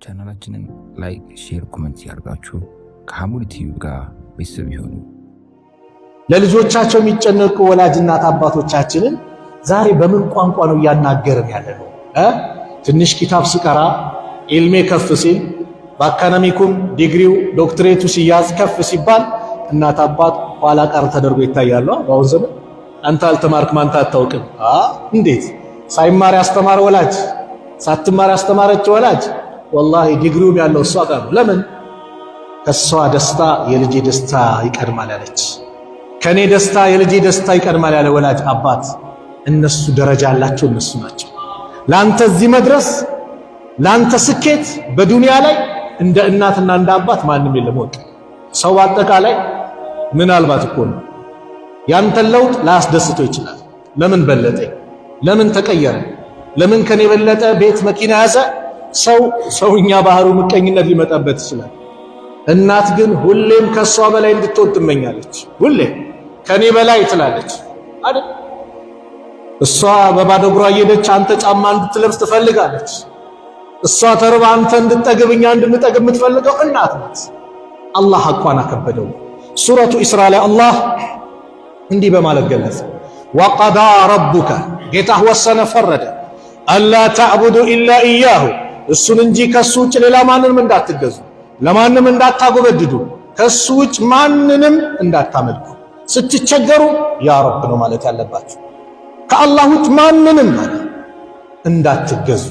ቻናላችንን ላይክ፣ ሼር፣ ኮሜንት ያርጋችሁ ከሐሙድ ቲቪ ጋር ቤተሰብ ይሁኑ። ለልጆቻቸው የሚጨነቁ ወላጅ እናት አባቶቻችንን ዛሬ በምን ቋንቋ ነው እያናገርን ያለነው? ትንሽ ኪታብ ሲቀራ ኢልሜ ከፍ ሲል በአካዳሚኩም ዲግሪው ዶክትሬቱ ሲያዝ ከፍ ሲባል እናት አባት ኋላ ቀር ተደርጎ ይታያሉ። በአሁን ዘመን አንተ አልተማርክም አንተ አታውቅም። እንዴት ሳይማር ያስተማረ ወላጅ ሳትማር ያስተማረች ወላጅ ወላሂ ዲግሪውም ያለው እሷ ጋር ነው። ለምን ከሷ ደስታ የልጄ ደስታ ይቀድማል ያለች፣ ከኔ ደስታ የልጄ ደስታ ይቀድማል ያለ ወላጅ አባት እነሱ ደረጃ ያላቸው እነሱ ናቸው። ላንተ እዚህ መድረስ ላንተ ስኬት በዱንያ ላይ እንደ እናትና እንደ አባት ማንም የለም። ወቅ ሰው አጠቃላይ ምናልባት እኮ ነው ያንተን ለውጥ ላያስደስተው ይችላል። ለምን በለጠ፣ ለምን ተቀየረ፣ ለምን ከኔ በለጠ ቤት መኪና ያዘ፣ ሰውኛ ባህሩ ምቀኝነት ሊመጣበት ይችላል። እናት ግን ሁሌም ከሷ በላይ እንድትሆን ትመኛለች። ሁሌም ከኔ በላይ ትላለች አይደል? እሷ በባዶ እግሯ እየሄደች አንተ ጫማ እንድትለብስ ትፈልጋለች። እሷ ተርባ አንተ እንድትጠግብኛ እንድንጠግብ የምትፈልገው እናት ናት። አላህ ሐቋን አከበደው። ሱረቱ ኢስራ ላይ አላህ እንዲህ በማለት ገለጸ። ወቀዳ ረቡከ ጌታህ ወሰነ ፈረደ፣ አላ ተዕቡዱ ኢላ ኢያሁ እሱን እንጂ ከሱ ውጭ ሌላ ማንንም እንዳትገዙ፣ ለማንም እንዳታጎበድዱ፣ ከሱ ውጭ ማንንም እንዳታመልኩ። ስትቸገሩ ያ ረብ ነው ማለት ያለባችሁ። ከአላህ ውጭ ማንንም እንዳትገዙ፣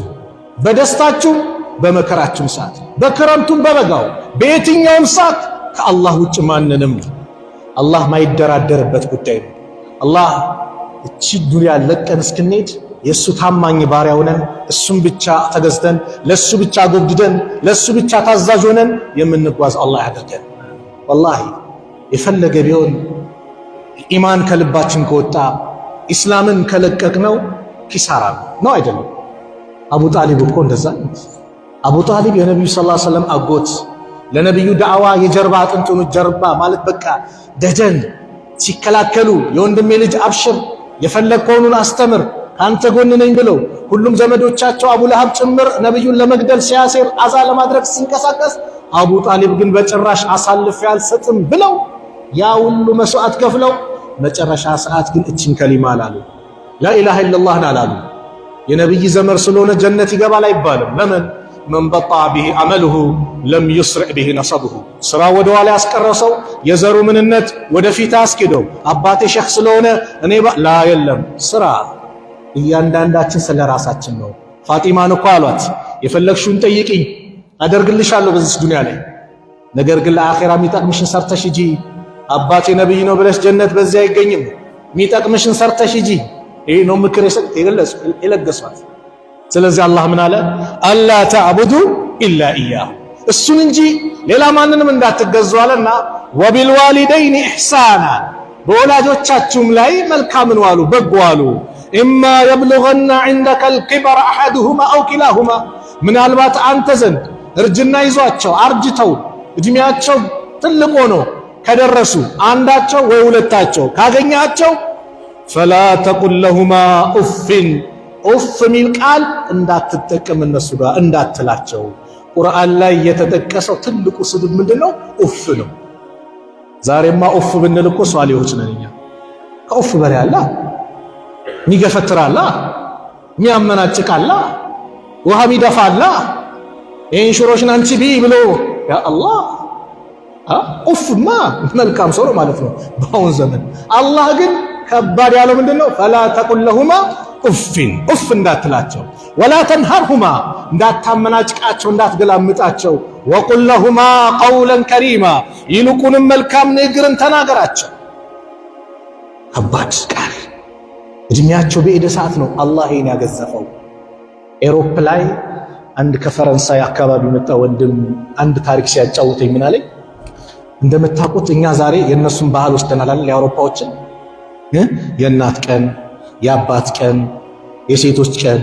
በደስታችሁ በመከራችሁም ሰዓት፣ በክረምቱም በበጋው በየትኛውም ሰዓት ከአላህ ውጭ ማንንም ነው። አላህ ማይደራደርበት ጉዳይ ነው። አላህ እቺ ዱንያ ለቀን እስክንሄድ የእሱ ታማኝ ባሪያ ሆነን እሱም ብቻ ተገዝተን ለሱ ብቻ ጎብድደን ለሱ ብቻ ታዛዥ ሆነን የምንጓዝ አላህ ያድርገን። ወላሂ የፈለገ ቢሆን ኢማን ከልባችን ከወጣ ኢስላምን ከለቀቅነው ኪሳራ ነው አይደለም? አቡ ጣሊብ እኮ እንደዛ ነው። አቡ ጣሊብ የነብዩ ሰለላሁ ዐለይሂ ወሰለም አጎት፣ ለነብዩ ዳዕዋ የጀርባ አጥንት ሆኖ ጀርባ ማለት በቃ ደጀን ሲከላከሉ የወንድሜ ልጅ አብሽር የፈለግከውን አስተምር አንተ ጎን ነኝ ብለው ሁሉም ዘመዶቻቸው አቡ ለሃብ ጭምር ነብዩን ለመግደል ሲያሴር አዛ ለማድረግ ሲንቀሳቀስ አቡ ጣሊብ ግን በጭራሽ አሳልፌ አልሰጥም ብለው ያ ሁሉ መስዋዕት ከፍለው መጨረሻ ሰዓት ግን እቺን ከሊማ አላሉ፣ ላኢላሃ ኢላላህ አላሉ። የነብይ ዘመር ስለሆነ ጀነት ይገባል አይባልም። ለምን? መን በጣ ቢሂ አመሉሁ ለም ይስርዕ ቢሂ ነሰቡሁ። ስራ ወደ ኋላ ያስቀረሰው የዘሩ ምንነት ወደፊት አስኪደው አባቴ ሸኽ ስለሆነ እኔ ላ የለም ስራ እያንዳንዳችን ስለ ራሳችን ነው። ፋጢማን እኮ አሏት የፈለግሽውን ጠይቂኝ አደርግልሻለሁ በዚህ ዱንያ ላይ፣ ነገር ግን ለአኺራ የሚጠቅምሽን ሰርተሽ ሂጂ። አባቴ ነብይ ነው ብለሽ ጀነት በዚህ አይገኝም። የሚጠቅምሽን ሰርተሽ ሂጂ። ይሄ ነው ምክር የለገሷት። ስለዚህ አላህ ምን አለ? አላ ተዕቡዱ ኢላ ኢያሁ እሱን እንጂ ሌላ ማንንም እንዳትገዙ አለና ወቢልዋሊደይን ኢሕሳና በወላጆቻችሁም ላይ መልካምን ዋሉ በጎ ዋሉ። ኢማ የብሉገና ዐንደከ አልኪበረ አሐዱሁማ አው ኪላሁማ ምናልባት አንተ ዘንድ እርጅና ይዟቸው አርጅተው እድሜያቸው ትልቅ ሆኖ ከደረሱ አንዳቸው ወይ ሁለታቸው ካገኛቸው ፈላ ተቁል ለሁማ ኡፍን ኡፍ ሚል ቃል እንዳትጠቀም እነሱ ጋር እንዳትላቸው። ቁርአን ላይ የተጠቀሰው ትልቁ ስድብ ምንድነው? ኡፍ ነው። ዛሬማ ኡፍ ብንል እኮ ሷሊሆች ነን እኛ። ከኡፍ በላይ አለ ሚገፈትራላ ሚያመናጭቃላ ውሃ ሚደፋላ ይሄን ሽሮሽን አንቺ ቢ ብሎ ያ አላህ ኡፍማ መልካም ሰው ማለት ነው በአሁን ዘመን። አላህ ግን ከባድ ያለው ምንድነው? ፈላ ተቁል ለሁማ ኡፍን ኡፍ እንዳትላቸው፣ ወላ ተንሃርሁማ እንዳታመናጭቃቸው እንዳትገላምጣቸው፣ ወቁል ለሁማ ቀውለን ከሪማ ይልቁንም መልካም ንግግርን ተናገራቸው። ከባድ ቃል እድሜያቸው በሄደ ሰዓት ነው አላህ ይሄን ያገዘፈው። ኤሮፕ ላይ አንድ ከፈረንሳይ አካባቢ መጣ ወንድም አንድ ታሪክ ሲያጫውተኝ ምን አለኝ? እንደምታውቁት እኛ ዛሬ የነሱን ባህል ወስደናል አይደል? የአውሮፓዎችን የእናት ቀን፣ የአባት ቀን፣ የሴቶች ቀን።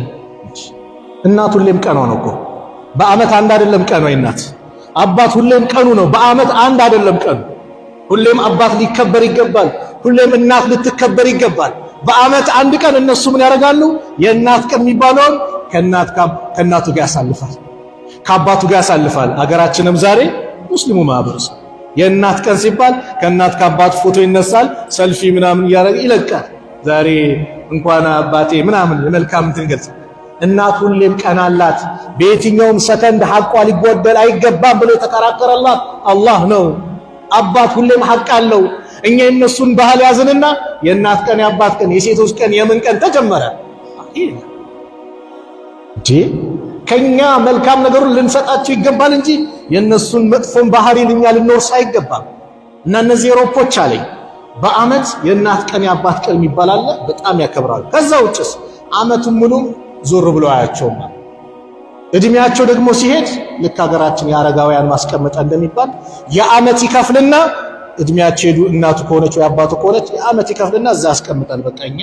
እናት ሁሌም ቀኗ ነው እኮ በአመት አንድ አይደለም ቀኗ እናት። አባት ሁሌም ቀኑ ነው በአመት አንድ አይደለም ቀኑ። ሁሌም አባት ሊከበር ይገባል፣ ሁሌም እናት ልትከበር ይገባል። በአመት አንድ ቀን እነሱ ምን ያደርጋሉ? የእናት ቀን የሚባለውን ከእናቱ ጋር ያሳልፋል። ከአባቱ ጋር ያሳልፋል። አገራችንም ዛሬ ሙስሊሙ ማህበረሰብ የእናት ቀን ሲባል ከእናት ከአባቱ ፎቶ ይነሳል፣ ሰልፊ ምናምን እያደረገ ይለቃል። ዛሬ እንኳን አባቴ ምናምን የመልካም እንትን ገልጽ። እናት ሁሌም ቀን አላት። በየትኛውም ሰከንድ ሐቋ ሊጎደል አይገባም ብሎ የተከራከረላት አላህ ነው። አባት ሁሌም ሐቅ አለው። እኛ የነሱን ባህል ያዝንና የእናት ቀን የአባት ቀን የሴቶች ቀን የምን ቀን ተጀመረ እንጂ ከኛ መልካም ነገሩን ልንሰጣቸው ይገባል እንጂ የነሱን መጥፎን ባህሪ ልኛ ልንወርስ አይገባም። እና እነዚህ አውሮፖች አለኝ በአመት የእናት ቀን የአባት ቀን የሚባል አለ፣ በጣም ያከብራሉ። ከዛ ውጭስ አመቱን ሙሉ ዞር ብሎ አያቸውም። እድሜያቸው ደግሞ ሲሄድ ልክ ሀገራችን የአረጋውያን ማስቀመጫ እንደሚባል የአመት ይከፍልና እድሜያቸው ሄዱ እናቱ ከሆነች ወይ አባቱ ከሆነች የአመት ይከፍልና እዛ ያስቀምጣል። በቃኛ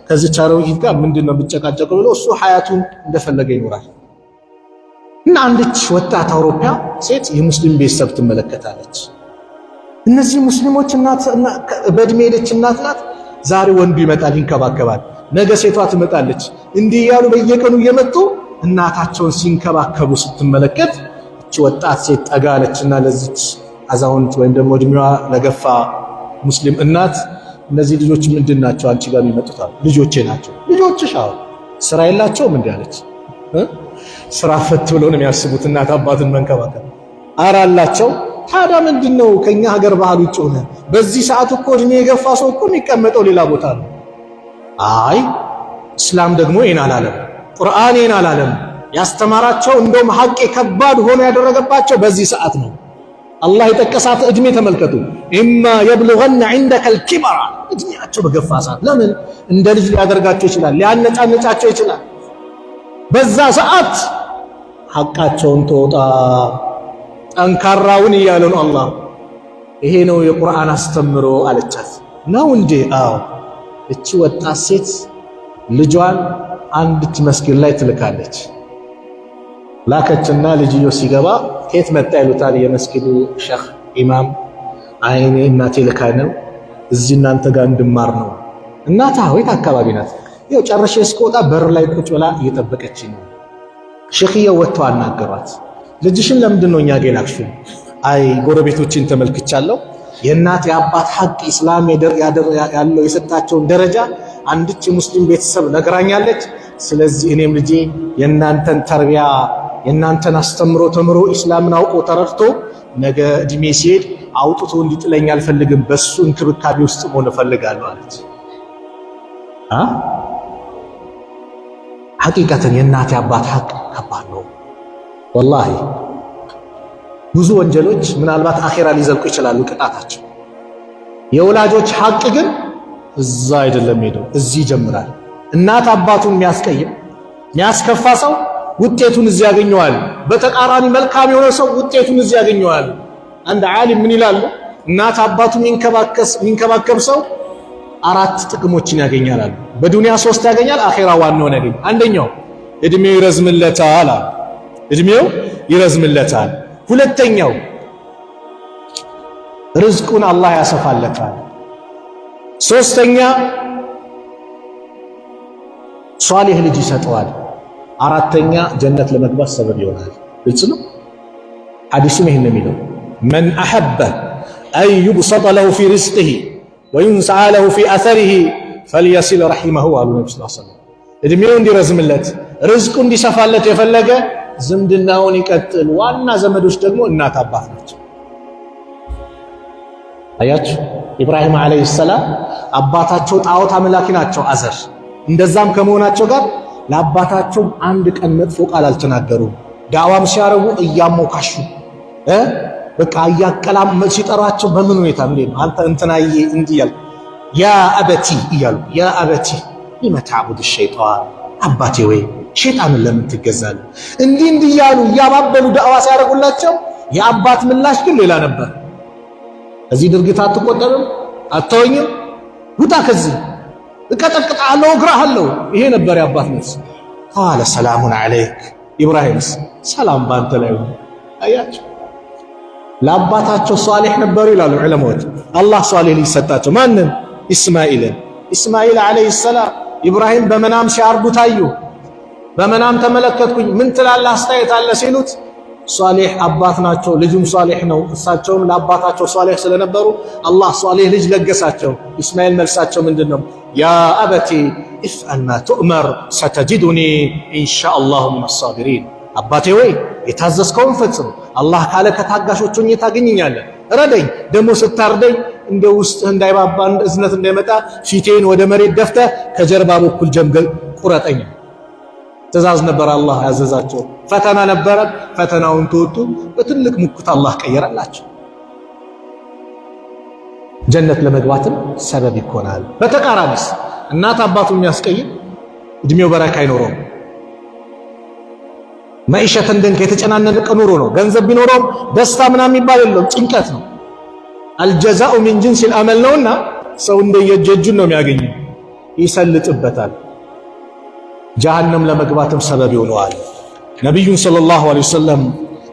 ከዚህ ቻሮጊት ጋር ምንድነው የሚጨቃጨቀው ብሎ እሱ ሀያቱን እንደፈለገ ይኖራል። እና አንድች ወጣት አውሮፓ ሴት የሙስሊም ቤተሰብ ትመለከታለች። እነዚህ ሙስሊሞች እናት በእድሜ ሄደች እናት ናት። ዛሬ ወንዱ ይመጣል ይንከባከባል፣ ነገ ሴቷ ትመጣለች። እንዲህ ያሉ በየቀኑ እየመጡ እናታቸውን ሲንከባከቡ ስትመለከት እቺ ወጣት ሴት ጠጋለችና ለዚች አዛውንት ወይም ደግሞ እድሜዋ ለገፋ ሙስሊም እናት እነዚህ ልጆች ምንድን ናቸው አንቺ ጋር የሚመጡት? ልጆቼ ናቸው። ልጆችሽ? አዎ። ስራ የላቸውም እንዴ አለች። ስራ ፈት ብለው ነው የሚያስቡት እናት አባትን መንከባከብ። ኧረ አላቸው። ታዲያ ምንድነው ከኛ ሀገር ባህል ውጭ ሆነ? በዚህ ሰዓት እኮ እድሜ የገፋ ሰው እኮ የሚቀመጠው ሌላ ቦታ ነው። አይ እስላም ደግሞ ይሄን አላለም፣ ቁርአን ይሄን አላለም። ያስተማራቸው እንደውም ሐቅ ከባድ ሆኖ ያደረገባቸው በዚህ ሰዓት ነው። አላህ የጠቀሳት እድሜ ተመልከቱ። ኢማ የብሉገነ ዐንደከ አልኪበራ፣ እድሜያቸው በገፋ ሰዓት። ለምን እንደ ልጅ ሊያደርጋቸው ይችላል፣ ሊያነጫነጫቸው ይችላል። በዛ ሰዓት ሐቃቸውን ተወጣ ጠንካራውን እያለ ነው አላህ። ይሄ ነው የቁርአን አስተምሮ አለቻት። ነው እንዴ? አዎ። እቺ ወጣት ሴት ልጇን አንዲት መስጊድ ላይ ትልካለች። ላከችና ልጅዮ ሲገባ ከየት መጣ ይሉታል የመስጊዱ ሼኽ ኢማም። አይኔ እናቴ ልካ ነው እዚህ እናንተ ጋር እንድማር ነው። እናታ ወይት አካባቢ ናት? ያው ጨርሼ እስከወጣ በር ላይ ቁጭ ብላ እየጠበቀች ነው። ሼኽየው ወጥተው አናገሯት። ልጅሽን ለምንድን ነው እኛ ጋር የላክሽው? አይ ጎረቤቶችን ተመልክቻለሁ፣ የእናት የአባት ሐቅ ኢስላም ያለው የሰጣቸውን ደረጃ አንድች ሙስሊም ቤተሰብ ነግራኛለች። ስለዚህ እኔም ልጄ የእናንተን ተርቢያ የእናንተን አስተምሮ ተምሮ ኢስላምን አውቆ ተረድቶ ነገ እድሜ ሲሄድ አውጥቶ እንዲጥለኝ አልፈልግም፣ በሱ እንክብካቤ ውስጥ መሆን እፈልጋለሁ አለች። ሐቂቀተን የእናት የአባት ሐቅ ከባድ ነው ወላሂ። ብዙ ወንጀሎች ምናልባት አኺራ ሊዘልቁ ይችላሉ ቅጣታቸው። የወላጆች ሐቅ ግን እዛ አይደለም ሄደው እዚህ ይጀምራል። እናት አባቱን የሚያስቀይም የሚያስከፋ ሰው ውጤቱን እዚህ ያገኘዋል። በተቃራኒ መልካም የሆነ ሰው ውጤቱን እዚህ ያገኘዋል። አንድ ዓሊም ምን ይላሉ? እናት አባቱን የሚንከባከብ ሰው 4 ጥቅሞችን ያገኛል አሉ። በዱንያ 3 ያገኛል፣ አኺራ ዋናውን ያገኛል። አንደኛው እድሜው ይረዝምለታል፣ እድሜው ይረዝምለታል። ሁለተኛው ርዝቁን አላህ ያሰፋለታል። ሶስተኛ ሷሊህ ልጅ ይሰጠዋል። አራተኛ ጀነት ለመግባት ሰበብ ይሆናል። ግልጽ ነው። ሐዲሱም ይሄን ነው የሚለው መን አሐበ አን ዩብሰጠ ለሁ ፊ ሪዝቂሂ ወዩንሰዐ ለሁ ፊ አሰሪሂ ፈልየሲል ረሒመሁ አሉ ነቢ ስ ሰለም። እድሜው እንዲረዝምለት ርዝቁ እንዲሰፋለት የፈለገ ዝምድናውን ይቀጥል። ዋና ዘመዶች ደግሞ እናት አባት ናቸው። አያችሁ ኢብራሂም ዓለይሂ ሰላም አባታቸው ጣዖት አምላኪ ናቸው አዘር። እንደዛም ከመሆናቸው ጋር ለአባታቸው አንድ ቀን መጥፎ ቃል አልተናገሩም። ዳዕዋም ሲያረጉ እያሞካሹ በቃ እያቀላም ሲጠሯቸው በምን ሁኔታ ምን አንተ እንትናዬ እንዲያል ያ አበቲ እያሉ ያ አበቲ ሊመ ተዕቡዱ ሸይጣን፣ አባቴ ወይ ሸይጣንን ለምን ትገዛለህ? እንዲህ እያሉ እያባበሉ ዳዕዋ ሲያረጉላቸው የአባት ምላሽ ግን ሌላ ነበር። እዚህ ድርጊት አትቆጠብም፣ አትተወኝም፣ ውጣ ከዚህ እቀጠቅጣለሁ፣ እግራሃለሁ። ይሄ ነበር የአባት መልስ። ቃለ ሰላሙን ዐለይክ፣ ኢብራሂምስ ሰላም ባንተ ላይ ይሁን። አያቸው ለአባታቸው ሷሊህ ነበሩ ይላሉ ዑለማዎች። አላህ ሷሊህ ልጅ ሰጣቸው። ማንን? ኢስማኤልን። ኢስማኤል ዐለይሂ ሰላም ኢብራሂም በመናም ሲያርዱ ታዩ። በመናም ተመለከትኩኝ፣ ምን ትላለህ አስተያየት አለ ሲሉት ሷሊህ አባት ናቸው፣ ልጁም ሷሊህ ነው። እሳቸውም ለአባታቸው ሷሊህ ስለነበሩ አላህ ሷሊህ ልጅ ለገሳቸው። ኢስማኤል መልሳቸው ምንድነው? ያ አበቲ ኢፍዐል ማ ቱእመር ሰተጅዱኒ ኢንሻአላሁ ሚነ ሳቢሪን። አባቴ ወይ የታዘዝከውን ፈጽም፣ አላህ ካለ ከታጋሾች ሆኜ ታገኘኛለህ። ረደኝ፣ ደግሞ ስታርደኝ እንደ ውስጥህ እንዳይባባ እዝነት እንዳይመጣ ፊቴን ወደ መሬት ደፍተህ ከጀርባ በኩል ጀምገል ቁረጠኝ። ትእዛዝ ነበር አላህ ያዘዛቸው። ፈተና ነበረ። ፈተናውን ተወጡ። በትልቅ ሙክት አላህ ቀየረላቸው። ጀነት ለመግባትም ሰበብ ይሆናል። በተቃራኒስ እናት አባቱ የሚያስቀይም እድሜው በረካ አይኖረውም። መኢሸተን ደንከ የተጨናነቀ ኑሮ ነው። ገንዘብ ቢኖረውም ደስታ ምናምን የሚባል የለውም፣ ጭንቀት ነው። አልጀዛኡ ሚን ጂንሲል አመል ነውና ሰው እንደየእጁን ነው የሚያገኘው፣ ይሰልጥበታል። ጀሃነም ለመግባትም ሰበብ ይሆነዋል። ነቢዩን ሰለላሁ ዐለይሂ ወሰለም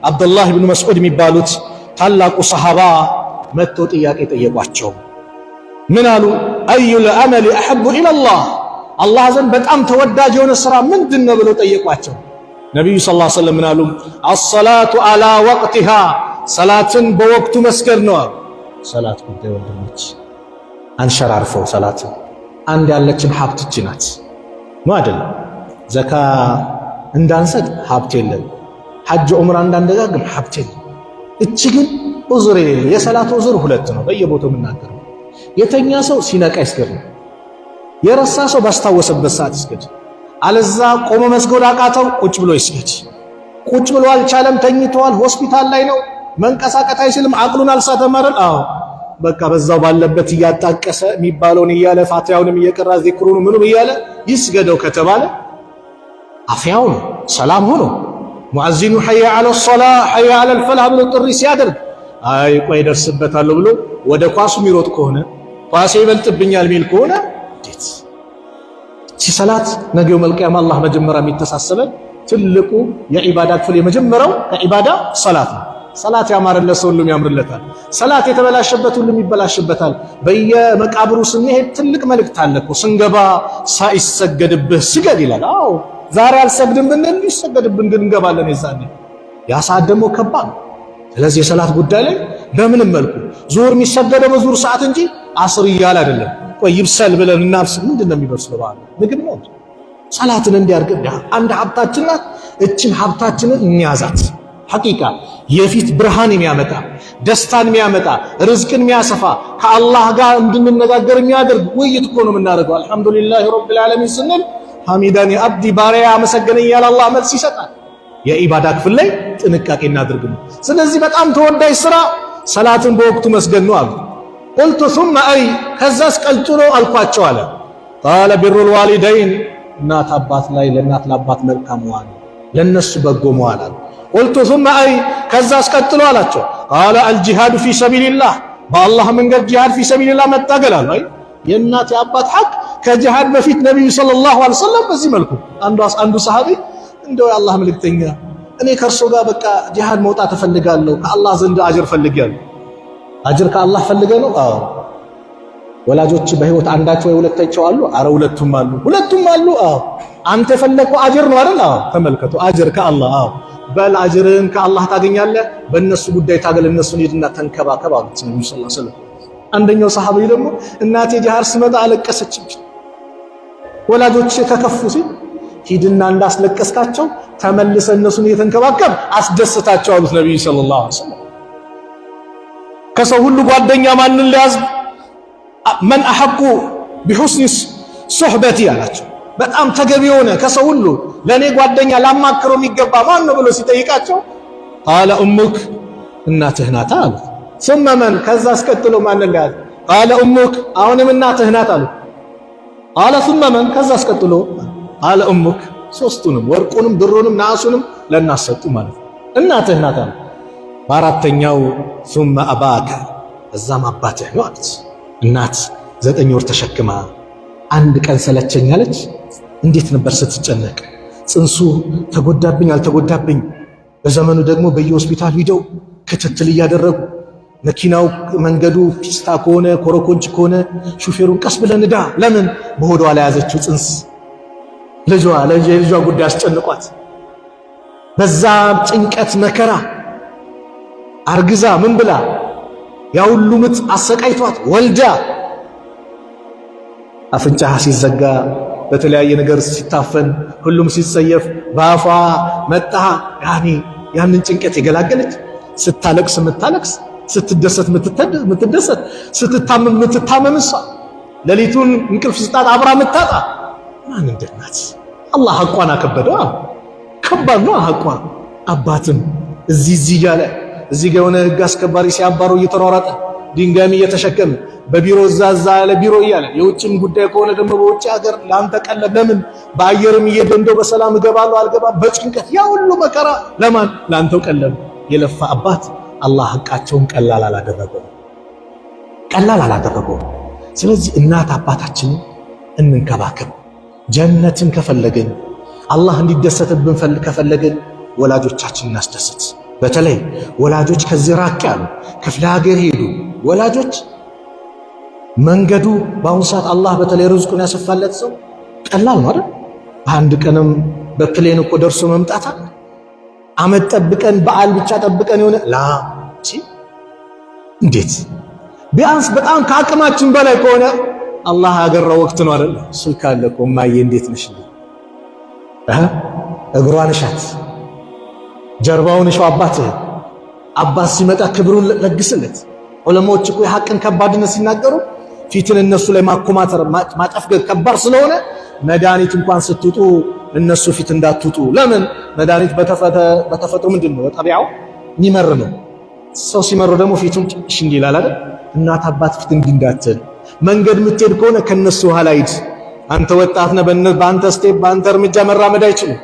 አብዱላህ ብን መስዑድ የሚባሉት ታላቁ ሰሃባ መጥቶ ጥያቄ ጠየቋቸው። ምን አሉ? አዩል አመል አሐቡ ኢለላህ፣ አላህ ዘንድ በጣም ተወዳጅ የሆነ ስራ ምንድነው ብለው ጠየቋቸው። ነቢዩ ሰለላሁ ዐለይሂ ወሰለም ምን አሉ? አሰላቱ አላ ወቅቲሃ፣ ሰላትን በወቅቱ መስገድ ነው አሉ። ሰላት ጉዳይ ወንድሞች አንሸራርፈው ሰላትን አንድ ያለችን ሀብት እጅ ናት ነው አይደለም? ዘካ እንዳንሰጥ ሀብት የለም፣ ሐጅ ዑምራ እንዳንደጋግም ሀብት የለም። እቺ ግን ዑዝር የሌለ የሰላት ዑዝር ሁለት ነው በየቦታው የምናገረው። የተኛ ሰው ሲነቃ ይስገድ፣ የረሳ ሰው ባስታወሰበት ሰዓት ይስገድ። አለዛ ቆሞ መስገድ አቃተው ቁጭ ብሎ ይስገድ። ቁጭ ብሎ አልቻለም፣ ተኝቷል፣ ሆስፒታል ላይ ነው፣ መንቀሳቀስ አይችልም፣ አቅሉን አልሳተም አይደል? አዎ በቃ በዛው ባለበት እያጣቀሰ የሚባለውን እያለ ፋቲሃውንም እየቀራ ዚክሩን ምኑም እያለ ይስገደው ከተባለ አፍያው ነው ሰላም ሆኖ ሙአዚኑ ሐየ ዐለ ሶላህ ሐየ ዐለል ፈላህ ብሎ ጥሪ ሲያደርግ አይ ቆይ ደርስበታለሁ ብሎ ወደ ኳሱ የሚሮጥ ከሆነ ኳሴ ይበልጥብኛል ሚል ከሆነ እንዴት እቺ ሰላት ነገው መልቂያም አላህ መጀመሪያ የሚተሳሰበን ትልቁ የዒባዳ ክፍል የመጀመሪያው ከዒባዳ ሰላት ነው። ሰላት ያማረለት ሰው ሁሉም ያምርለታል። ሰላት የተበላሸበት ሁሉም ይበላሽበታል። በየመቃብሩ ስንሄድ ትልቅ መልእክት አለ እኮ ስንገባ ሳይሰገድብህ ስገድ ይላል። አዎ ዛሬ አልሰግድም ብንል ይሰገድብን ግን እንገባለን። የዛኔ ያ ሰዓት ደግሞ ከባድ ነው። ስለዚህ የሰላት ጉዳይ ላይ በምንም መልኩ ዙሁር የሚሰገደው በዙሁር ሰዓት እንጂ አስር እያለ አይደለም። ቆይ ይብሰል ብለን እናብስ ምንድነው የሚበስለው? ባለ ምግብ ነው። ሰላትን እንዲያርግ አንድ ሀብታችን ናት። እችን ሀብታችንን እንያዛት። ሐቂቃ የፊት ብርሃን የሚያመጣ ደስታን የሚያመጣ ርዝቅን የሚያሰፋ ከአላህ ጋር እንድንነጋገር የሚያደርግ ውይይት እኮ ነው የምናደርገው። አልሐምዱሊላህ ረብል ዓለሚን ስንል ሐሚዳኒ አብዲ ባሪያ አመሰገነኝ ያለ አላህ መልስ ይሰጣል። የኢባዳ ክፍል ላይ ጥንቃቄ እናድርግ ነው። ስለዚህ በጣም ተወዳጅ ስራ ሰላትን በወቅቱ መስገድ ነው አሉ። ቁልቱ ثم አይ ከዛስ ቀጥሎ አልኳቸው አለ። ቃለ ቢሩል ዋሊደይን እናት አባት ላይ ለእናት ለአባት መልካም መዋል ለነሱ በጎ መዋል አሉ። ቁልቱ ثم አይ ከዛስ ቀጥሎ አላቸው። ቃለ አልጂሃዱ ፊ ሰቢልላህ በአላህ መንገድ ጂሃድ ፊ ሰቢልላህ መታገል አሉ። አይ የእናት የአባት ሐቅ ከጂሃድ በፊት ነብዩ ሰለላሁ ዐለይሂ ወሰለም በዚህ መልኩ አንዱ ሰሃቢ እንደው የአላህ መልእክተኛ እኔ ከእርሶ ጋር በቃ ጂሃድ መውጣት እፈልጋለሁ ከአላህ ዘንድ አጅር ፈልጋለሁ። አጅር ከአላህ ፈልገ ነው? አዎ። ወላጆች በህይወት አንዳቸው ወይ ሁለታቸው አሉ? አረ ሁለቱም አሉ። ሁለቱም አሉ? አዎ። አንተ የፈለከው አጅር ነው አይደል? አዎ። ተመልከቱ፣ አጅር ከአላህ። አዎ። በል አጅርን ከአላህ ታገኛለህ። በእነሱ ጉዳይ ታገል፣ እነሱን ሂድና ተንከባከብ አሉት ነብዩ ሰለላሁ ዐለይሂ ወሰለም። አንደኛው ሰሃቢ ደግሞ እናቴ ጂሃድ ስመጣ አለቀሰችብኝ፣ ወላጆች ተከፉ ሲል ሂድና እንዳስለቀስካቸው ተመልሰ እነሱን እየተንከባከብ አስደስታቸው አሉት ነብዩ ሰለላሁ ዐለይሂ ወሰለም። ከሰው ሁሉ ጓደኛ ማንን ሊያዝ መን አሐቁ ቢሁስኒ ሱህበቲ አላቸው። በጣም ተገቢ የሆነ ከሰው ሁሉ ለኔ ጓደኛ ላማክረው የሚገባ ማን ነው ብሎ ሲጠይቃቸው ቃለ ኡሙክ እናትህ ናት አሉት። ثم من ከዛ አስከትሎ ማንን ሊያዝ ቃለ ኡሙክ አሁንም እናትህ ናት አሉት። ቃለ ثم من ከዛ አስከትሎ ቃለ ኡሙክ ሶስቱንም ወርቁንም ብሩንም ናሱንም ለእናት ሰጡ ማለት ነው። እናትህ ናት አሉት። በአራተኛው ثم አባከ እዛም አባትህ ነው አሉት። እናት 9 ወር ተሸክማ አንድ ቀን ሰለቸኛለች። እንዴት ነበር ስትጨነቅ፣ ጽንሱ ተጎዳብኝ አልተጎዳብኝ። በዘመኑ ደግሞ በየሆስፒታሉ ሂደው ክትትል እያደረጉ መኪናው መንገዱ ፒስታ ከሆነ ኮረኮንች ከሆነ ሹፌሩን ቀስ ብለን ዳ ለምን በሆዷ ላይ ያዘችው ጽንስ ልጇ ጉዳይ አስጨንቋት በዛ ጭንቀት መከራ አርግዛ ምን ብላ ያ ሁሉ ምጥ አሰቃይቷት ወልዳ አፍንጫ ሲዘጋ በተለያየ ነገር ሲታፈን ሁሉም ሲጸየፍ ባፏ መጣ ያንን ጭንቀት የገላገለች ስታለቅስ ምታለቅስ ስትደሰት ምትደሰት ስትታመም ምትታመም እሷ ሌሊቱን እንቅልፍ ስጣት አብራ ምታጣ ማን እንደናት አላህ ሐቋን አከበደው ከባድ ነው ሐቋ አባትም እዚህ ያለ እዚህ ጋር የሆነ ህግ አስከባሪ ሲያባሩ እየተሯሯጠ ድንጋሚ እየተሸከመ በቢሮ ዛዛ ያለ ቢሮ እያለ የውጭም ጉዳይ ከሆነ ደግሞ በውጭ ሀገር ላንተ ቀለብ ለምን በአየርም እየደንደው በሰላም እገባለሁ አልገባ በጭንቀት ያ ሁሉ መከራ ለማን ላንተው ቀለብ የለፋ አባት አላህ ሐቃቸውን ቀላል አላደረገው። ስለዚህ እናት አባታችንን እንንከባከብ። ጀነትን ከፈለግን አላህ እንዲደሰትብን ከፈለግን ወላጆቻችንን እናስደስት። በተለይ ወላጆች ከዚህ ራቅ ያሉ ክፍለ ሀገር ሄዱ ወላጆች መንገዱ በአሁኑ ሰዓት አላህ በተለይ ርዝቁን ያሰፋለት ሰው ቀላል ነው አይደል? በአንድ ቀንም በፕሌን እኮ ደርሶ መምጣት አለ። አመት ጠብቀን በዓል ብቻ ጠብቀን የሆነ እንዴት ቢያንስ በጣም ከአቅማችን በላይ ከሆነ አላህ ያገራው ወቅት ነው አይደል? ስልክ አለ እኮ እማዬ እንዴት ነሽ? እግሯን እሻት ጀርባውን እሻው አባት ሲመጣ ክብሩን ለግስለት። ዑለማዎች እኮ የሐቅን ከባድነት ሲናገሩ ፊትን እነሱ ላይ ማኮማተር ማጨፍገግ ከባድ ስለሆነ መድኃኒት እንኳን ስትውጡ እነሱ ፊት እንዳትውጡ። ለምን መድኃኒት በተፈጥሮ ምንድነው በጠቢያው የሚመር ነው። ሰው ሲመረው ደግሞ ፊቱን ጭሽ እንዲላል አይደል? እናት አባት ፊት እንዲንዳትል መንገድ የምትሄድ ከሆነ ከነሱ ኋላ ሂድ። አንተ ወጣት ነህ፣ በአንተ ስቴፕ በአንተ እርምጃ መራመድ አይችሉም።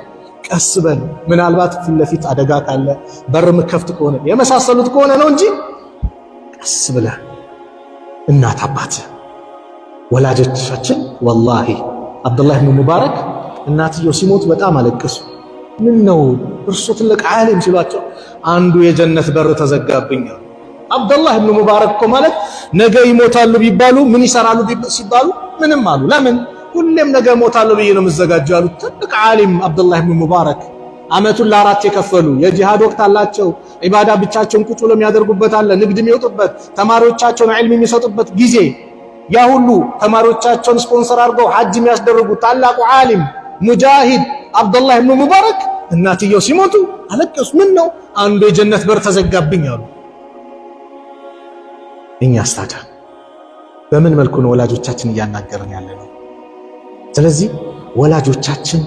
ቀስ በል። ምናልባት ፊት ለፊት አደጋ ካለ በር ምከፍት ከሆነ የመሳሰሉት ከሆነ ነው እንጂ ቀስ ብለህ እናት አባት ወላጆቻችን ወላሂ አብዱላህ ኢብኑ ሙባረክ እናትየው ሲሞት በጣም አለቀሱ። ምን ነው እርሱ ትልቅ ዓሊም ሲሏቸው አንዱ የጀነት በር ተዘጋብኝ። አብዱላህ ኢብኑ ሙባረክ እኮ ማለት ነገ ይሞታሉ ቢባሉ ምን ይሰራሉ ሲባሉ ምንም አሉ። ለምን ሁሌም ነገ ሞታለሁ ብዬ ነው የምዘጋጀው ያሉት ትልቅ ዓሊም አብዱላህ ኢብኑ ሙባረክ አመቱን ለአራት የከፈሉ የጂሃድ ወቅት አላቸው። ዒባዳ ብቻቸውን ቁጭ ብለው የሚያደርጉበት አለ፣ ንግድ የሚወጡበት፣ ተማሪዎቻቸውን ዒልም የሚሰጡበት ጊዜ ያ ሁሉ ተማሪዎቻቸውን ስፖንሰር አድርገው ሐጅ የሚያስደርጉ ታላቁ ዓሊም ሙጃሂድ አብዱላህ ኢብኑ ሙባረክ እናትየው ሲሞቱ አለቀሱ። ምን ነው አንዱ የጀነት በር ተዘጋብኝ አሉ። እኛስ ታዲያ በምን መልኩ ነው ወላጆቻችን እያናገርን ያለ ነው? ስለዚህ ወላጆቻችን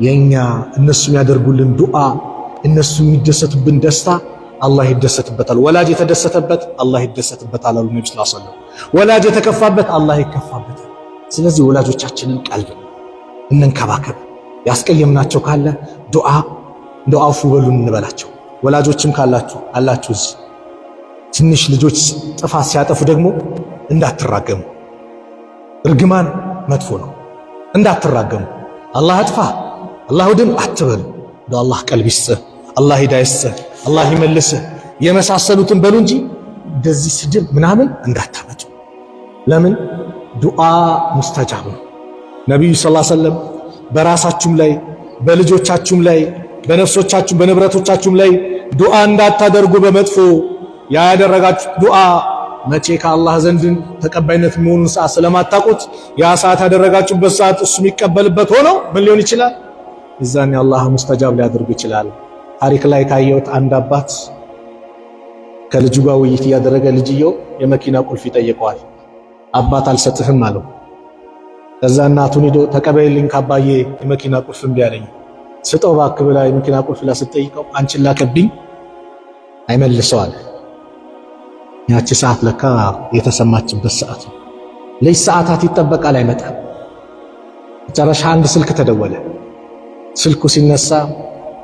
የኛ እነሱ የሚያደርጉልን ዱዓ እነሱ የሚደሰቱብን ደስታ አላህ ይደሰትበታል። ወላጅ የተደሰተበት አላህ ይደሰትበታል አሉ ነብዩ ሰለላሁ ዐለይሂ ወሰለም። ወላጅ የተከፋበት አላህ ይከፋበታል። ስለዚህ ወላጆቻችንን ቀልብ እንንከባከብ። ያስቀየምናቸው ካለ ዱዓ አፉ በሉን እንበላቸው። ወላጆችም ካላችሁ አላችሁ እዚህ ትንሽ ልጆች ጥፋት ሲያጠፉ ደግሞ እንዳትራገሙ። እርግማን መጥፎ ነው። እንዳትራገሙ። አላህ አጥፋ አላህ ውድም አትበሉ። አላህ ቀልብ ይስጥህ፣ አላህ ሂዳያ ይስጥህ፣ አላህ ይመልስህ የመሳሰሉትን በሉ እንጂ እንደዚህ ስድብ ምናምን እንዳታመጡ። ለምን ዱዓ ሙስተጃብ ነው። ነቢዩ ሰለላሁ ዐለይሂ ወሰለም በራሳችሁም ላይ በልጆቻችሁም ላይ በነፍሶቻችሁም በንብረቶቻችሁም ላይ ዱዓ እንዳታደርጉ በመጥፎ ያደረጋችሁ ዱዓ መቼ ከአላህ ዘንድ ተቀባይነት የሚሆኑን ሰዓት ስለማታውቁት ያ ሰዓት ያደረጋችሁበት ሰዓት እሱ የሚቀበልበት ሆኖ ምን ሊሆን ይችላል? እዛኔ አላህ ሙስተጃብ ሊያደርጉ ይችላል። ታሪክ ላይ ካየሁት አንድ አባት ከልጁ ጋር ውይይት እያደረገ ልጅየው የመኪና ቁልፍ ይጠይቀዋል። አባት አልሰጥህም አለው። ከዛ እናቱን ሄዶ ተቀበይልኝ ካባዬ የመኪና ቁልፍ እምቢ አለኝ። ስጠው እባክህ ብላ የመኪና ቁልፍ ላስጠይቀው አንቺን ላከብኝ አይመልሰው አለ። ያቺ ሰዓት ለካ የተሰማችበት ሰዓት ነው። ለይ ሰዓታት ይጠበቃል አይመጣም። መጨረሻ አንድ ስልክ ተደወለ። ስልኩ ሲነሳ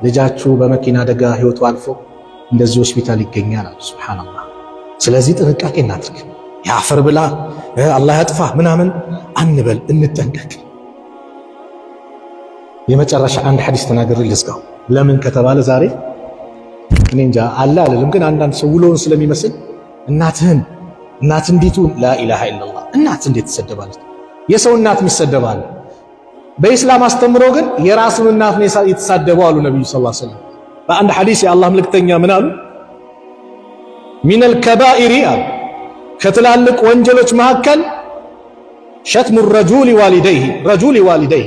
ልጃችሁ በመኪና አደጋ ህይወቱ አልፎ እንደዚህ ሆስፒታል ይገኛል አሉ። ሱብሃንአላህ። ስለዚህ ጥንቃቄ እናድርግ። ያፈር ብላ አላህ ያጥፋ ምናምን አንበል፣ እንጠንቀቅ። የመጨረሻ አንድ ሐዲስ ተናግሬ ልዝጋው። ለምን ከተባለ ዛሬ እኔ እንጃ አለ አልልም፣ ግን አንዳንድ ሰው ውሎውን ስለሚመስል እናት እንዴቱ ላኢላሃ ኢላላህ እናት እንዴት ትሰደባለች? የሰው እናት ይሰደባል። በኢስላም አስተምሮ ግን የራሱን እናት ነው የተሳደበው አሉ ነብዩ ሰለላሁ ዐለይሂ ወሰለም። በአንድ ሐዲስ የአላህ መልእክተኛ ምን አሉ? ሚነል ከባኢሪ አሉ ከትላልቅ ወንጀሎች መካከል ሸትሙ ረጁል ዋሊደይሂ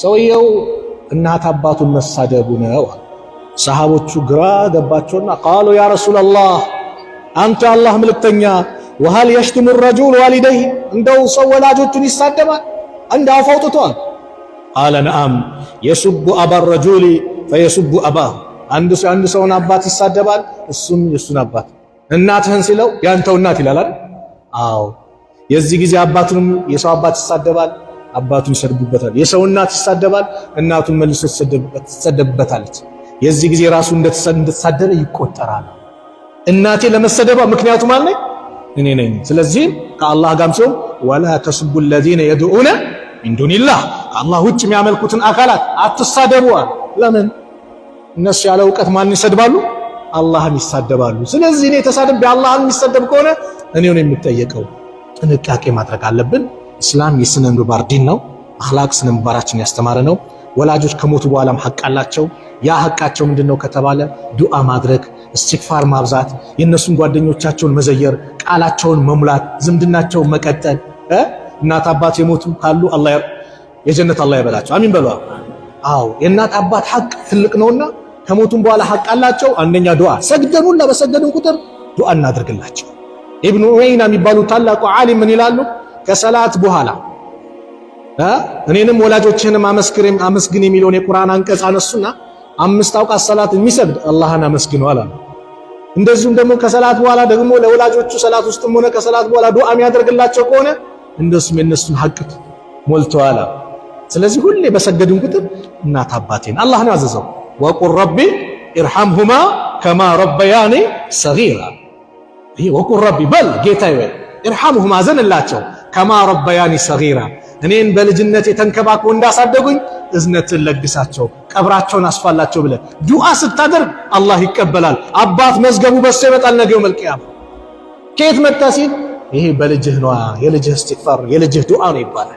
ሰውየው እናት አባቱን መሳደቡ ነው። ሰሃቦቹ ግራ ገባቸውና ቃሉ ያ ረሱላላህ አንተ የአላህ መልእክተኛ ወሃል የሽትሙ ረጁል ዋሊደይሂ እንደው ሰው ወላጆቹን ይሳደባል እንደ አፍ አውጥቷል? ቃለ ነዓም የሱቡ አባ ረጁሊ ፈየሱቡ አባሁ አንድ ሰውን አባት ይሳደባል እሱም የሱን አባት። እናትህን ሲለው ያንተው እናት ይላል አይደል? አዎ የዚህ ጊዜ አባቱንም የሰው አባት ይሳደባል አባቱን ይሰድቡበታል። የሰው እናት ይሳደባል እናቱን መልሶ ትሰደብበታለች። የዚህ ጊዜ ራሱ እንደተሳደበ ይቆጠራል። እናቴ ለመሰደባ ምክንያቱ ማን ነኝ? እኔ ነኝ። ስለዚህ ከአላህ ጋርም ሲሆን ወላ ተስቡ الذين يدعون من دون الله ከአላህ ውጭ የሚያመልኩትን አካላት አትሳደቡ። ለምን? እነሱ ያለ እውቀት ማን ይሰድባሉ? አላህን ይሳደባሉ። ስለዚህ እኔ ተሳድቤ አላህን የሚሰደብ ከሆነ እኔው ነው የሚጠየቀው። ጥንቃቄ ማድረግ አለብን። እስላም የስነ ምግባር ዲን ነው። አኽላቅ ስነ ምግባራችን ያስተማረ ነው። ወላጆች ከሞቱ በኋላም ሐቅ አላቸው። ያ ሐቃቸው ምንድነው ከተባለ ዱዓ ማድረግ፣ እስትግፋር ማብዛት፣ የነሱን ጓደኞቻቸውን መዘየር፣ ቃላቸውን መሙላት፣ ዝምድናቸውን መቀጠል። እናት አባት የሞቱ ካሉ አላህ የጀነት አላህ ይበላቸው። አሚን በሉ። አዎ የእናት አባት ሐቅ ትልቅ ነውና ከሞቱም በኋላ ሐቅ አላቸው። አንደኛ ዱዓ፣ ሰግደኑላ በሰገዱን ቁጥር ዱዓ እናድርግላቸው። ኢብኑ ዑየይና የሚባሉ ታላቁ ዓሊም ምን ይላሉ? ከሰላት በኋላ እኔንም ወላጆችህንም አመስግን የሚለውን የቁርአን አንቀጽ አነሱና 5 አውቃት ሰላት የሚሰግድ አላህን አመስግነዋል አሉ። እንደዚሁም ደግሞ ከሰላት በኋላ ደግሞ ለወላጆቹ ሰላት ውስጥም ሆነ ከሰላት በኋላ ዱዓ የሚያደርግላቸው ከሆነ እንደሱም የነሱን ሐቅ ሞልተዋል። ስለዚህ ሁሌ በሰገድን ቁጥር እናት አባቴን አላህ ነው ያዘዘው። ወቁል ረቢ ኢርሐምሁማ ከማ ረበያኒ ሰጊራ። ይሄ ወቁል ረቢ በል ጌታዬ ኢርሐምሁማ አዘንላቸው ከማ ረበያኒ ሰጊራ እኔን በልጅነት የተንከባክበው እንዳሳደጉኝ እዝነትን ለግሳቸው ቀብራቸውን አስፋላቸው ብለህ ዱዓ ስታደርግ አላህ ይቀበላል። አባት መዝገቡ በሱ ይመጣል ነገ የውመል ቂያማ። ከየት መጣ ሲል ይሄ በልጅህ ነው፣ የልጅህ እስትግፋር የልጅህ ዱዓ ነው ይባላል።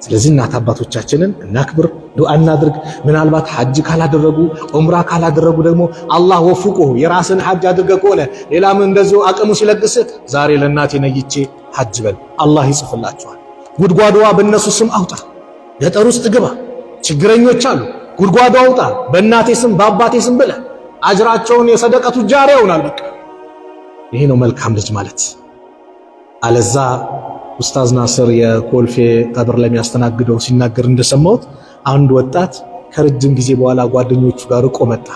ስለዚህ እናት አባቶቻችንን እናክብር፣ ዱዓ እናድርግ። ምናልባት ሐጅ ካላደረጉ ዑምራ ካላደረጉ ደግሞ አላህ ወፍቆ የራስን ሐጅ አድርገህ ከሆነ ሌላም እንደዚሁ አቅሙ ሲለግስ ዛሬ ለእናቴ ነይቼ ሐጅ በል አላህ ይጽፍላቸዋል። ጉድጓዷ በእነሱ ስም አውጣ፣ ገጠር ውስጥ ግባ፣ ችግረኞች አሉ ጉድጓዷ አውጣ፣ በእናቴ ስም በአባቴ ስም ብለህ አጅራቸውን የሰደቀቱ ጃሪያ ይሆናል። በቃ ይሄ ነው መልካም ልጅ ማለት። አለዛ ኡስታዝ ናስር የኮልፌ ቀብር ለሚያስተናግደው ሲናገር እንደሰማሁት አንድ ወጣት ከረጅም ጊዜ በኋላ ጓደኞቹ ጋር ርቆ መጣ።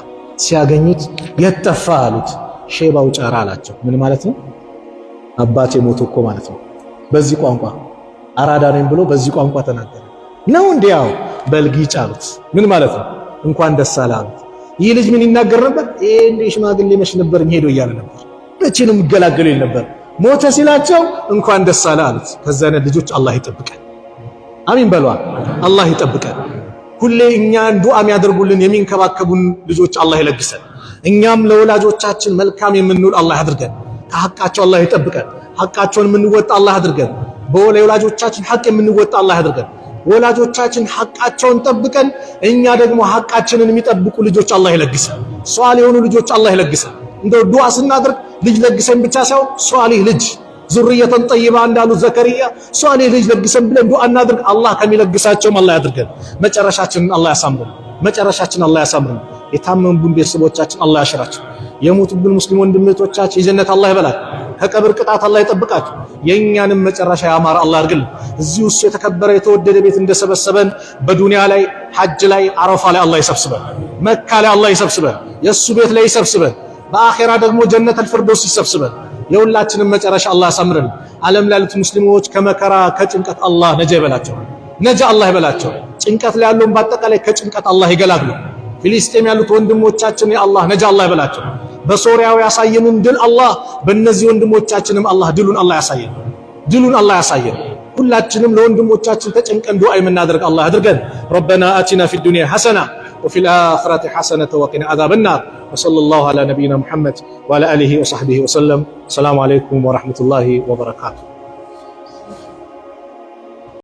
ሲያገኙት የጠፋ አሉት። ሼባው ጫራ አላቸው። ምን ማለት ነው? አባቴ ሞቶ እኮ ማለት ነው። በዚህ ቋንቋ አራዳ ነኝ ብሎ በዚህ ቋንቋ ተናገረ። ነው እንዲያው በልጊጭ አሉት። ምን ማለት ነው? እንኳን ደስ አለ አሉት። ይህ ልጅ ምን ይናገር ነበር? እንደ ሽማግሌ መች ነበር ሄዶ እያለ ነበር። መቼ ነው የሚገላገሉ ይል ነበር። ሞተ ሲላቸው እንኳን ደስ አለ አሉት። ከዛ አይነት ልጆች አላህ ይጠብቀን። አሚን በሏ። አላህ ይጠብቀን። ሁሌ እኛን ዱዓ የሚያደርጉልን የሚንከባከቡን ልጆች አላህ ይለግሰን። እኛም ለወላጆቻችን መልካም የምንውል አላህ ያድርገን። ከሐቃቸው አላህ ይጠብቀን። ሐቃቸውን የምንወጣ አላህ ያድርገን። በወላጆቻችን ሐቅ የምንወጣ አላህ ያድርገን። ወላጆቻችን ሐቃቸውን ጠብቀን እኛ ደግሞ ሐቃችንን የሚጠብቁ ልጆች አላህ ይለግሰን። ሷሊህ የሆኑ ልጆች አላህ ይለግሰን። እንደው ዱዓ ስናደርግ ልጅ ለግሰን ብቻ ሳይሆን ሷሊህ ልጅ ዙርየተን ጠይባ እንዳሉት ዘከሪያ ሷሊህ ልጅ ለግሰን ብለን ዱዓ እናድርግ። አላህ ከሚለግሳቸውም አላህ ያድርገን። መጨረሻችንን አላህ ያሳምረን። መጨረሻችንን አላህ ያሳምረን። የታመሙብን ቤተሰቦቻችን አላህ ያሽራቸው። የሞቱብን ሙስሊም ወንድሞቻችን የጀነት አላህ ይበላል። ከቀብር ቅጣት አላህ ይጠብቃቸው። የኛንም መጨረሻ ያማረ አላህ ያድርግልን። እዚህ ውስጥ የተከበረ የተወደደ ቤት እንደሰበሰበን በዱንያ ላይ ሐጅ ላይ አረፋ ላይ አላህ ይሰብስበን። መካ ላይ አላህ ይሰብስበን። የሱ ቤት ላይ ይሰብስበን። በአኺራ ደግሞ ጀነተል ፊርደውስ ይሰብስበን። የሁላችንም መጨረሻ አላህ ያሳምረን። ዓለም ላይ ያሉት ሙስሊሞች ከመከራ ከጭንቀት አላህ ነጃ ይበላቸው። ነጃ አላህ ይበላቸው። ጭንቀት ላይ ያለውን በአጠቃላይ ከጭንቀት አላህ ይገላግሉ። ፊሊስጤም ያሉት ወንድሞቻችን የአላህ ነጃ አላህ ይበላቸው። በሶሪያው ያሳየንን ድል አላህ በእነዚህ ወንድሞቻችንም አላህ ድሉን አላህ ያሳየን። ድሉን አላህ ያሳየን። ሁላችንም ለወንድሞቻችን ተጨንቀን ዱዓ የምናደርግ አላህ ያድርገን። ረበና አቲና ፊ ዱንያ ሐሰና ወፊ ልአኺረቲ ሐሰነተ ወቂና ዓዛበ ናር ወሰለላሁ ዐላ ነቢይና ሙሐመድ ወዐላ አሊሂ ወሰሕቢሂ ወሰለም። ሰላሙ ዐለይኩም ወረሕመቱላሂ ወበረካቱሁ።